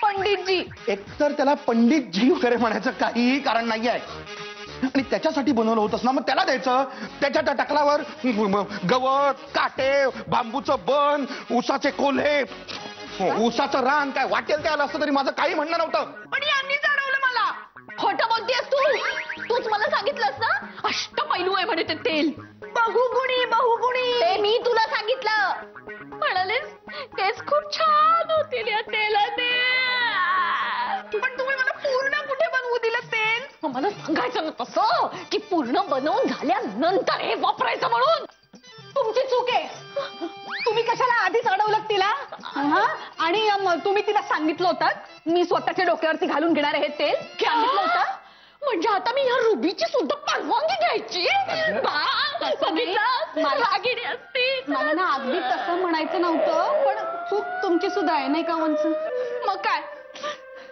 C: पंडितजी.
F: एकतर त्याला पंडितजी वगैरे म्हणायचं काहीही कारण नाही आहे, आणि त्याच्यासाठी बनवलं होतंस ना, मग त्याला द्यायचं. त्याच्या त्या टकलावर गवत, काटे, बांबूचं बन, उसाचे कोल्हे, उसाचं रान, काय वाटेल ते आलं असतं तरी माझं काही म्हणणं नव्हतं.
C: पण यांनी चढवलं मला. खोटं बोलतेस तू. तूच मला सांगितलंस ना अष्टपैलू आहे म्हणे ते तेल. बहुगुणी बहुगुणी. ते मी तुला सांगितलं. म्हणालेस केस खूप छान होतील या तेलाने. पण तुम्ही मला पूर्ण कुठे बनवू दिलं तेल? मला सांगायचं ना तसं की पूर्ण बनवून झाल्यानंतर हे वापरायचं म्हणून. तुमची चूक आहे. तुम्ही कशाला आधीच अडवलं तिला? आणि तुम्ही तिला सांगितलं होतं मी स्वतःच्या डोक्यावरती घालून घेणार हे तेल? सांगितलं होतं म्हणजे आता मी या रुबीची सुद्धा परवानगी घ्यायची? रागिणी असती. मला ना अगदी तसं म्हणायचं नव्हतं, पण चूक तुमची सुद्धा आहे नाही का वंच? मग काय?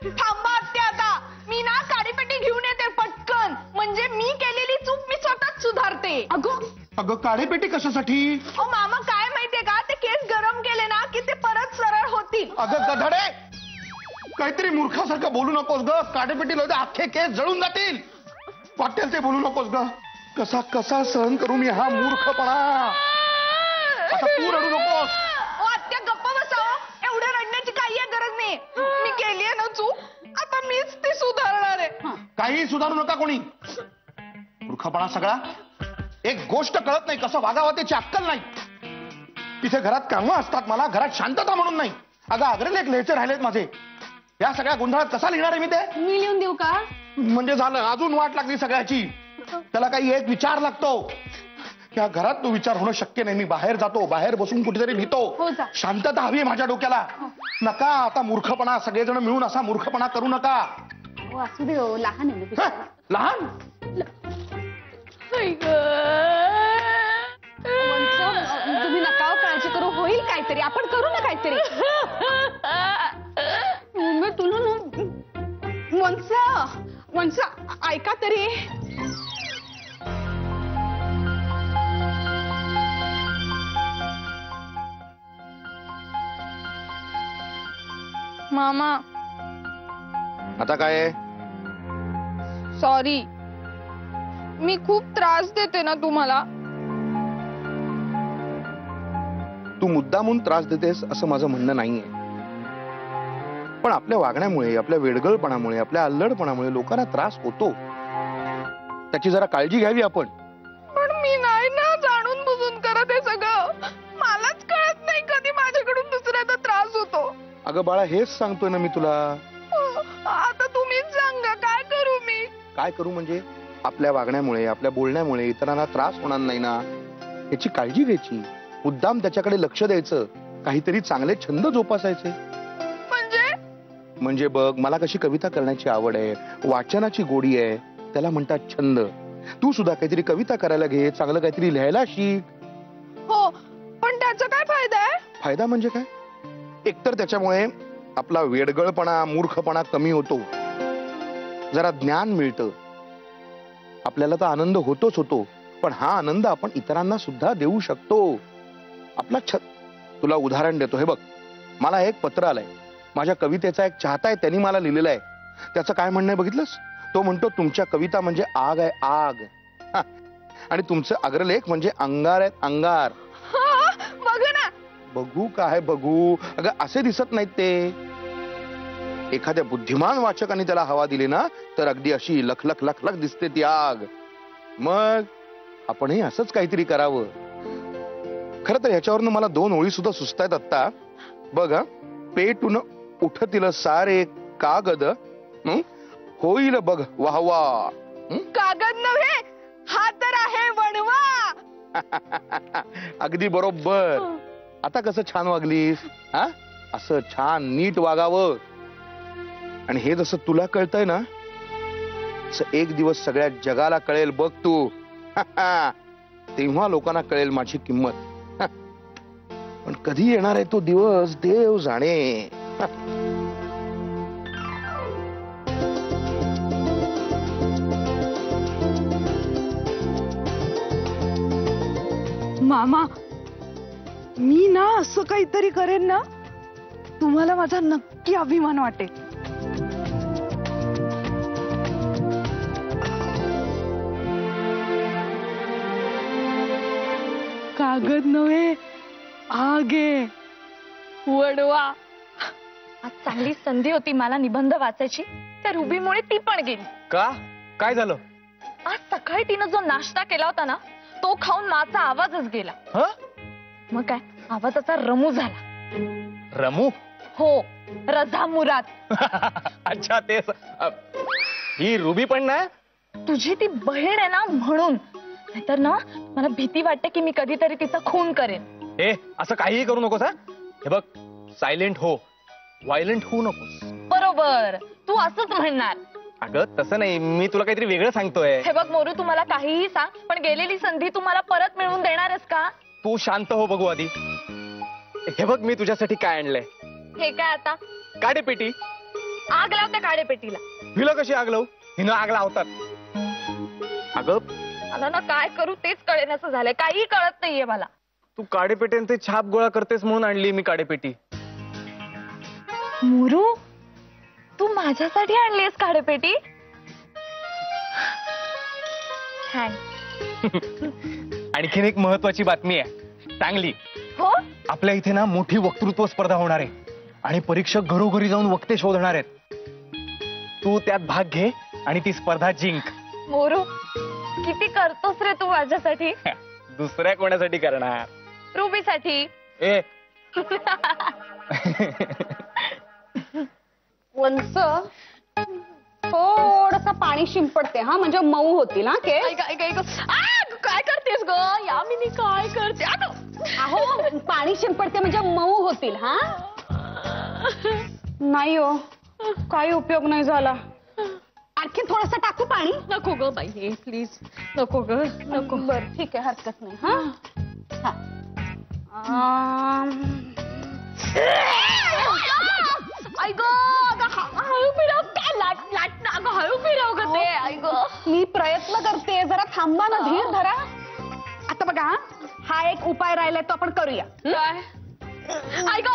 C: थांबा आत्या, आता मी ना काडीपेटी घेऊन येते पटकन. म्हणजे मी केलेली चूक मी स्वतःच सुधारते.
F: अगं काढेपेटी कशासाठी?
C: ओ मामा, काय माहितीये का, ते केस गरम केले ना की ते परत सरळ होतील.
F: अगं गधडे, काहीतरी मूर्खासारखं बोलू नकोस ग. काढेपेटी लावते अख्खे केस जळून जातील. वाटेल ते बोलू नकोस ग. कसा कसा सहन करू मी हा मूर्खपणा? आता तू रडू नकोस.
C: ओ आत्या गप्प बसावं. एवढं रडण्याची काही गरज नाही. मी केली आहे ना चूक, आता मीच ती सुधारणार आहे.
F: काही सुधारू नका कोणी. मूर्खपणा सगळा. एक गोष्ट कळत नाही, कसं वागावं त्याची अक्कल नाही. तिथे घरात कामं असतात, मला घरात शांतता म्हणून नाही. अगं अग्रलेख लिहायचे राहिलेत माझे. या सगळ्या गोंधळात कसा लिहिणार आहे मी ते?
I: मी लिहून देऊ का?
F: म्हणजे झालं, अजून वाट लागली सगळ्याची. त्याला काही एक विचार लागतो. या घरात तो विचार होणं शक्य नाही. मी बाहेर जातो, बाहेर बसून कुठेतरी लिहितो. शांतता हवी आहे माझ्या डोक्याला. नका आता मूर्खपणा, सगळेजण मिळून असा मूर्खपणा करू नका.
I: असू दे, लहान आहे.
F: लहान?
I: तुम्ही नका काळजी करू, होईल काहीतरी. आपण करू ना काहीतरी. तुला वंसा ऐका तरी.
C: मामा
F: आता काय?
C: सॉरी, मी खूप त्रास देते ना तुम्हाला?
F: तू मुद्दामून त्रास देतेस असं माझं म्हणणं नाहीये, पण आपल्या वागण्यामुळे, आपल्या वेडगळपणामुळे, आपल्या अल्लडपणामुळे लोकांना त्रास होतो. त्याची जरा काळजी घ्यावी आपण.
C: पण मी नाही ना जाणून बुजून करत हे सगळं. मलाच कळत नाही कधी माझ्याकडून दुसऱ्याचा त्रास होतो.
F: अगं बाळा, हेच सांगतोय ना मी तुला.
C: आता तुम्हीच सांगा काय करू मी?
F: काय करू म्हणजे? आपल्या वागण्यामुळे, आपल्या बोलण्यामुळे इतरांना त्रास होणार नाही ना, याची काळजी घ्यायची. मुद्दाम त्याच्याकडे लक्ष द्यायचं, काहीतरी चांगले छंद जोपासायचे. म्हणजे बघ, मला कशी कविता करण्याची आवड आहे, वाचनाची गोडी आहे, त्याला म्हणतात छंद. तू सुद्धा काहीतरी कविता करायला घे, चांगलं काहीतरी लिहायला शिक.
C: हो, पण त्याचा काय फायदा आहे?
F: फायदा म्हणजे काय? एकतर त्याच्यामुळे आपला वेडगळपणा, मूर्खपणा कमी होतो, जरा ज्ञान मिळतं. आपल्याला तर आनंद होतोच होतो, पण हा आनंद आपण इतरांना सुद्धा देऊ शकतो. आपला तुला उदाहरण देतो. हे बघ, मला एक पत्र आलंय. माझ्या कवितेचा एक चाहता आहे, त्यांनी मला लिहिलेलं आहे. त्याचं काय म्हणणं आहे बघितलंस? तो म्हणतो, तुमच्या कविता म्हणजे आग आहे, आग. आणि तुमचं अग्रलेख म्हणजे अंगार आहेत, अंगार.
C: बघ ना.
F: बघू काय बघू? अगं असे दिसत नाहीत ते. एखाद्या बुद्धिमान वाचकाने त्याला हवा दिली ना, तर अगदी अशी लखलख लखलख दिसते ती आग. मग आपणही असंच काहीतरी करावं. खरं तर ह्याच्यावरनं मला 2 ओळी सुद्धा सुचतायत आत्ता. बघ, पेटून उठतील सारे कागद, होईल बघ वाहवा.
C: कागद नव्हे, हा तर आहे वणवा.
F: अगदी बरोबर. आता कसं छान वागलीस? हा, असं छान नीट वागावं. आणि हे जसं तुला कळतंय ना, तसं एक दिवस सगळ्या जगाला कळेल बघ तू. तेव्हा लोकांना कळेल माझी किंमत. पण कधी येणार आहे तो दिवस, देव जाणे.
I: मामा, मी ना असं काहीतरी करेन ना, तुम्हाला माझा नक्की अभिमान वाटेल. कागद नव्हे, आगे
C: वडवा. आज चांगली संधी होती मला निबंध वाचायची, त्या रुबीमुळे ती पण गेली.
B: का? काय झालं?
C: आज सकाळी तिनं जो नाश्ता केला होता ना, तो खाऊन माझा आवाजच गेला. मग काय, आवाजाचा रमू झाला.
B: रमू?
C: हो, रझा मुराद.
B: अच्छा, तेच. ही रुबी पण ना
C: तुझी ती बहीण आहे ना म्हणून. नाहीतर ना मला भीती वाटते की मी कधीतरी तिचा खून करेन.
B: हे असं काहीही करू नकोस. हे बघ, सायलेंट हो, व्हायलेंट होऊ नकोस.
C: बरोबर, तू असंच म्हणणार.
B: अगं तसं नाही, मी तुला काहीतरी वेगळं सांगतोय.
C: हे बघ मोरू, तू मला काहीही सांग, पण गेलेली संधी तू मला परत मिळवून देणारच का?
B: तू शांत हो बघू आधी. हे बघ, मी तुझ्यासाठी काय आणलंय.
C: हे काय आता?
B: काडेपेटी.
C: आग लावते काडेपेटीला.
B: हिला कशी आग लावू? हिनं आग लावतात. अगं
C: मला ना काय करू तेच कळेनासं झालंय, काही कळत नाहीये मला.
B: तू काडेपेटींचे छाप गोळा करतेस म्हणून आणली मी काडेपेटी.
C: मोरू, तू माझ्यासाठी आणलीस काडेपेटी?
B: आणखीन एक महत्वाची बातमी आहे, चांगली.
C: हो?
B: आपल्या इथे ना मोठी वक्तृत्व स्पर्धा होणार आहे आणि परीक्षक घरोघरी जाऊन वक्ते शोधणार आहेत. तू त्यात भाग घे आणि ती स्पर्धा जिंक.
C: मोरू, किती करतोस रे तू माझ्यासाठी?
B: दुसऱ्या कोणासाठी करणार?
C: रुबीसाठी.
B: ए
I: वंस, थोडस पाणी शिंपडते हा, म्हणजे मऊ होतील हा केस.
C: काय करतेस ग यामिनी? काय करते?
I: अहो, पाणी शिंपडते म्हणजे मऊ होतील हा. नाही हो, काही उपयोग नाही झाला. आणखी थोडस टाकू पाणी?
C: नको ग बाई, प्लीज नको ग, नको.
I: बर ठीक आहे, हरकत नाही. हा,
C: हळू फिरव. काय लाट ना ग, हळू फिरव ग ते.
I: मी प्रयत्न करते, जरा थांबा ना, धीर धरा. आता बघा, हा एक उपाय राहिलाय तो आपण करूया.
C: काय? अगं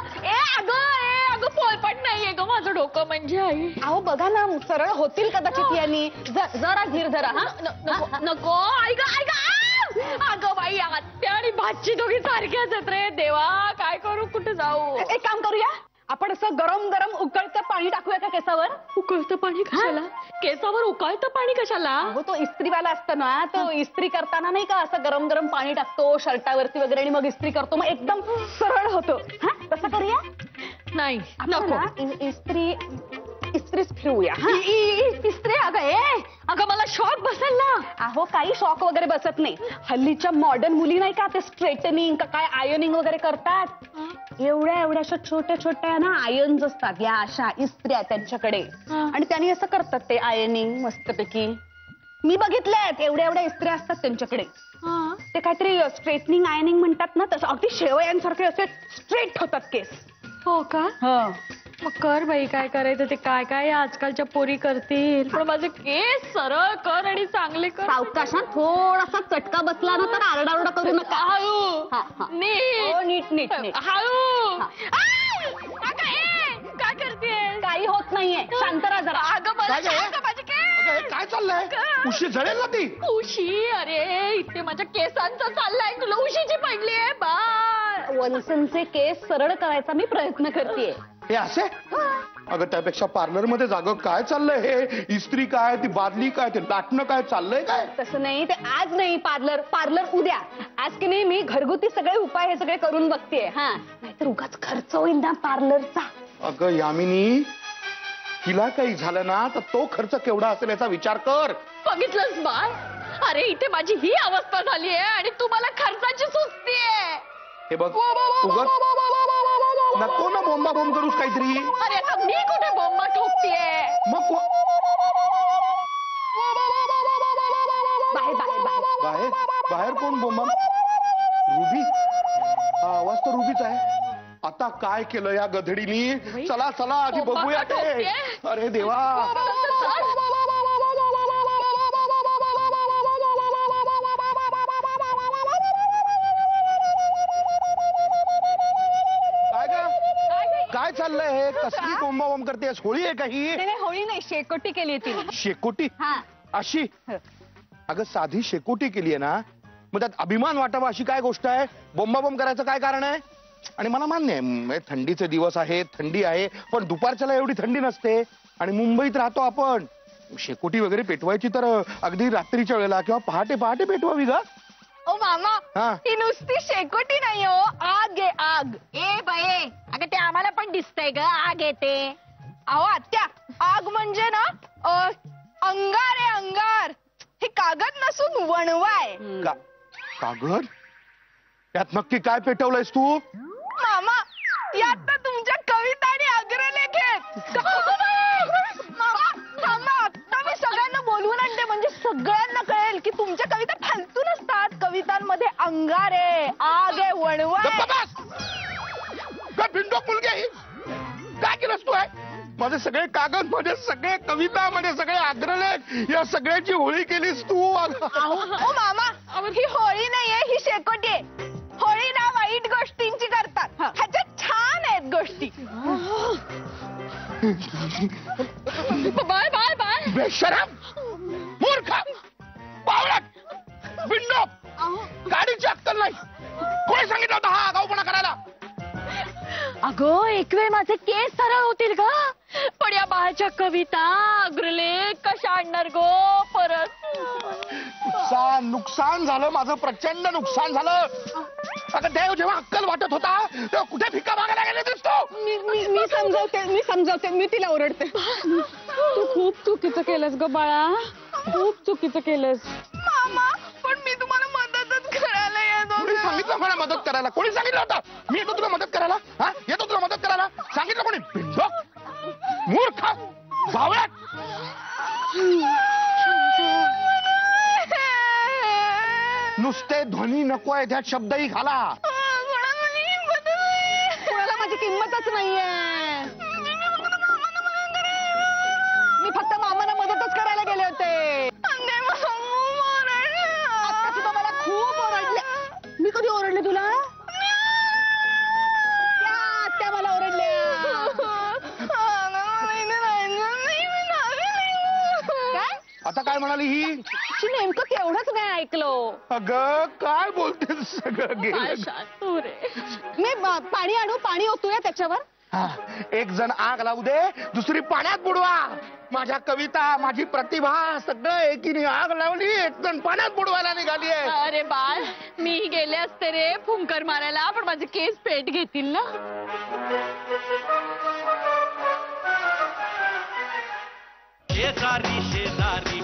C: अगं पोळपाट नाहीये ग माझं डोकं म्हणजे आई.
I: अहो बघा ना सरळ होतील कदाचित यांनी. जरा धीर धरा. हा
C: नको ऐक ऐक. अगं बाई आत्या आणि भाची दोघी सारख्याच आहेत रे देवा. काय करू कुठे जाऊ.
I: एक काम करूया आपण असं गरम गरम उकळतं पाणी टाकूया का केसावर.
C: उकळतं पाणी कशाला. केसावर उकळतं पाणी कशाला.
I: अहो तो इस्त्रीवाला असतो ना तो इस्त्री करताना नाही का असं गरम गरम पाणी टाकतो शर्टावरती वगैरे आणि मग इस्त्री करतो मग एकदम सरळ होतो. हा तसं करूया.
C: नाही
I: आपण
C: नको.
I: ना इस्त्रीच फिरवूया.
C: इस्त्री अगं मला शॉक बसेल ना.
I: अहो काही शॉक वगैरे बसत नाही. हल्लीच्या मॉडर्न मुली नाही का ते स्ट्रेटनिंग का काय आयनिंग वगैरे करतात. एवढ्या अशा छोट्या ना आयन्स असतात या अशा इस्त्र्या त्यांच्याकडे आणि त्यांनी असं करतात ते आयनिंग मस्तपैकी. मी बघितल्यात एवढ्या इस्त्र्या असतात त्यांच्याकडे. ते काहीतरी स्ट्रेटनिंग आयनिंग म्हणतात ना तसं अगदी शेवयांसारखे असे स्ट्रेट होतात केस.
C: हो का. मग कर बाई काय करायचं ते. काय काय आजकालच्या पोरी करतील. पण माझे केस सरळ कर आणि चांगले कर.
I: सावकाशात थोडासा चटका बसला ना तर आरडाओरडा करू नका.
C: हळू नीट
I: नीट
C: हळू. काय करते.
I: काही होत नाहीये शांत राहा जरा.
C: अगं मला माझे केस.
F: काय चाललंय. उशी जळेल ना ती.
C: उशी अरे इथे माझ्या केसांचं चाललंय तुला उशीची पडलीये बाळ.
I: वल्सनचे केस सरळ करायचा मी प्रयत्न करतेय.
F: हे असे अगं त्यापेक्षा पार्लर मध्ये जागं काय चाललंय. हे इस्त्री काय ती बादली काय ते लाटणं काय चाललंय काय.
I: तसं नाही ते आज नाही पार्लर उद्या. आज की नाही मी घरगुती सगळे उपाय हे सगळे करून बघतेय. हा नाहीतर उगाच खर्च होईल ना पार्लरचा.
F: अगं यामिनी तिला काही झालं ना तर तो खर्च केवढा असेल याचा विचार कर.
C: बघितलंस बाळ. अरे इथे माझी ही अवस्था झाली आहे आणि तू मला खर्चाची सुचतीये.
F: हे बघ उगाच नको ना बोंबा बोंब करूस काहीतरी.
C: अरे आता मी कुठे बोंबा ठोकतीये.
F: मग
I: बाहेर
F: बाहेर कोण बोंबा. रुबी हा आवाज तर रुबीच आहे. आता काय केलं या गधडीनी. चला चला आधी बघूया ते. अरे देवा. काय चाललंय हे. कसली बोंबा बोंब करतेस. होळी आहे काही.
I: होळी नाही शेकोटी केली आहे तिने.
F: शेकोटी अशी. अगं साधी शेकोटी केली आहे ना मग त्यात अभिमान वाटावा अशी काय गोष्ट आहे. बोंबा बोंब करायचं काय कारण आहे. आणि मला मान्य आहे थंडीचे दिवस आहेत थंडी आहे पण दुपारच्याला एवढी थंडी नसते आणि मुंबईत राहतो आपण. शेकोटी वगैरे पेटवायची तर अगदी रात्रीच्या वेळेला किंवा पहाटे पहाटे पेटवावी ग.
C: ओ मामा ही नुसती शेकोटी नाही हो. आग आहे आग.
J: ए बाये अगं ते आम्हाला पण दिसतंय ग आग येते.
C: अहो आत्या आग म्हणजे ना अंगार आहे अंगार. हे कागद नसून वणवाय.
F: कागद. त्यात नक्की काय पेटवलंयस तू.
C: मामा यात तर तुमच्या कविता आणि अग्रलेख आहेत. मामा थांबा आता मी सगळ्यांना बोलवून आणते म्हणजे सगळ्यांना कळेल की तुमच्या कविता फालतू नसतात. कवितांमध्ये अंगार आहे आग आहे वणवा आहे.
F: भिंडोक मुलगी आहे. काय केलंस तू आहे. माझे सगळे कागद मध्ये सगळे कविता मध्ये सगळे अग्रलेख या सगळ्याची होळी केलीस तू.
C: ओ मामा ही होळी नाहीये ही शेकोटी आहे. होळी ना वाईट गोष्टींची करतात. ह्याच्यात छान आहेत गोष्टी. Bye bye bye.
F: बेशरम मूर्ख बावळट बिंडोक गाडीची अक्कल नाही. कोणी सांगितलं होतं हा आगाऊपणा करायला.
C: अगं एक वेळ माझे केस सरळ होतील का. पण या बाळाच्या कविता अग्रलेख कशा आणणार गो परत.
F: नुकसान झालं माझं प्रचंड नुकसान झालं. अगं देव जेव्हा अक्कल वाटत होता तेव्हा कुठे भिका मागायला गेले दिसतो.
I: मी समजावते मी तिला ओरडते. तू खूप चुकीचं केलंस ग बाळा. खूप चुकीचं केलंस.
C: मामा पण मी तुम्हाला मदतच करायला येतो.
F: कोणी सांगितलं मला मदत करायला. कोणी सांगितलं होतं मी येतो तुला मदत करायला. हा येतो तुला मदत करायला सांगितलं कोणी. भिंडोक मूर्ख बावळट. नुसते ध्वनी नको आहे त्यात शब्दही घाला.
I: कोणाला माझी किंमतच नाहीये. मी फक्त मामाला मदतच करायला गेले होते. आता सुद्धा मला खूप ओरडले. मी कधी ओरडले तुला. त्या मला ओरडल्या.
F: आता काय म्हणाली ही?
I: नेमकं तेवढंच नाही ऐकलो.
F: अगं काय बोलतेस सगळं गेलं.
I: मी पाणी आणू, पाणी ओतूया त्याच्यावर.
F: हा, एक जण आग लावू दे, दुसरी पाण्यात बुडवा. माझ्या कविता, माझी प्रतिभा सगळं एकीने आग लावली, एक जण पाण्यात बुडवायला निघाली आहे.
C: अरे बाळ, मी गेले असते रे फुंकर मारायला, पण माझे केस पेट घेतील ना.
A: शेजारी शेजारी